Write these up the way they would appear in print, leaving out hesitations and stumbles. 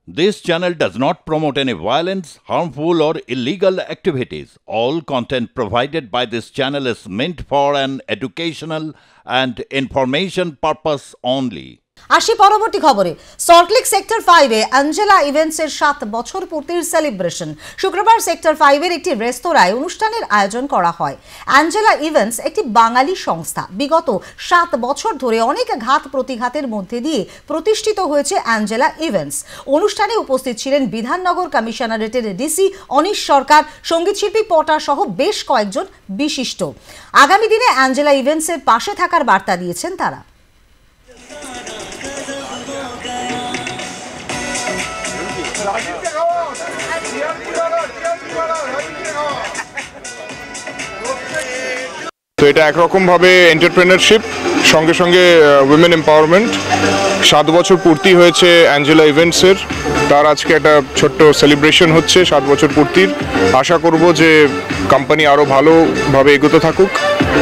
This channel does not promote any violence, harmful, or illegal activities. All content provided by this channel is meant for an educational and information purpose only. আসি পরবর্তী খবরে। Salt Lake sector 5-এ Angela ইভেন্টসের 7 বছর পূর্তির celebration. শুক্রবার sector 5-এর একটি রেস্তোরাঁয় অনুষ্ঠানের আয়োজন করা হয়। অ্যাঞ্জেলা ইভেন্টস একটি বাঙালি সংস্থা। বিগত 7 বছর ধরে অনেক ঘাত প্রতিঘাতের মধ্যে দিয়ে প্রতিষ্ঠিত হয়েছে অ্যাঞ্জেলা ইভেন্টস। অনুষ্ঠানে উপস্থিত ছিলেন বিধাননগর কমিশনারেটের ডিসি অনিশ সরকার, সঙ্গীতশিল্পী পটা সহ বেশ কয়েকজন বিশিষ্ট। আগামী দিনে অ্যাঞ্জেলা ইভেন্টসের পাশে থাকার বার্তা দিয়েছেন তারা। তো এটা একরকম ভাবে এন্টারপ্রেনারশিপ সঙ্গে সঙ্গে উইমেন এম্পাওয়ারমেন্ট। 7 বছর পূর্তি হয়েছে অ্যাঞ্জেলা ইভেন্টসের, তার আজকে একটা ছোট্ট সেলিব্রেশন হচ্ছে 7 বছর পূর্তির। আশা করব যে কোম্পানি আরও ভালোভাবে এগোতে থাকুক,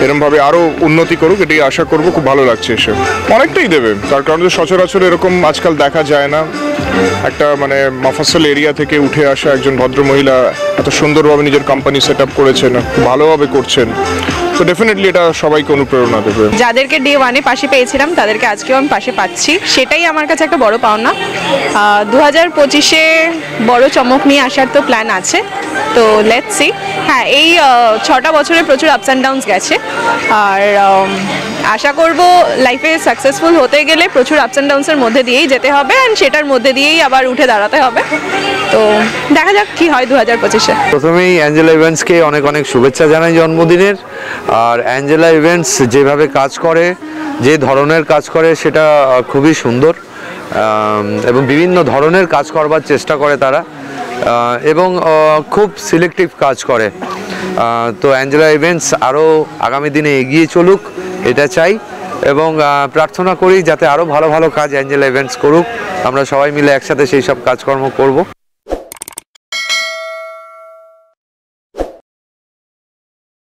এরকমভাবে আরও উন্নতি করুক, এটাই আশা করব। খুব ভালো লাগছে এসে, অনেকটাই দেবে, তার কারণ সচরাচর এরকম আজকাল দেখা যায় না। একটা মানে মফস্বল এরিয়া থেকে উঠে আসা একজন ভদ্রমহিলা এত সুন্দরভাবে নিজের কোম্পানি সেট আপ করেছেন, ভালোভাবে করছেন। তো ডেফিনেটলি এটা সবাইকে অনুপ্রেরণা দেবে। যাদেরকে ডে 1-এ পাশে পেয়েছিলাম তাদেরকে আজকেও আমি পাশে পাচ্ছি, সেটাই আমার কাছে একটা বড় পাওনা। 2025-এ বড় চমক নিয়ে আসার তো প্ল্যান আছে, তো লেটস সি। হ্যাঁ, এই 6টা বছরে প্রচুর আপস অ্যান্ড ডাউনস গেছে, আর আশা করব লাইফে সাকসেসফুল হতে গেলে প্রচুর আপস অ্যান্ড ডাউনসের মধ্যে দিয়েই যেতে হবে, অ্যান্ড সেটার মধ্যে দিয়েই আবার উঠে দাঁড়াতে হবে। তো দেখা যাক কি হয় 2025-এ। প্রথমেই অ্যাঞ্জেলা ইভেন্টসকে অনেক অনেক শুভেচ্ছা জানাই জন্মদিনের। আর অ্যাঞ্জেলা ইভেন্টস যেভাবে কাজ করে, যে ধরনের কাজ করে, সেটা খুবই সুন্দর এবং বিভিন্ন ধরনের কাজ করবার চেষ্টা করে তারা, এবং খুব সিলেক্টিভ কাজ করে। তো অ্যাঞ্জেলা ইভেন্টস আরও আগামী দিনে এগিয়ে চলুক, এটা চাই, এবং প্রার্থনা করি যাতে আরও ভালো ভালো কাজ অ্যাঞ্জেলা ইভেন্টস করুক। আমরা সবাই মিলে একসাথে সেই সব কাজকর্ম করব।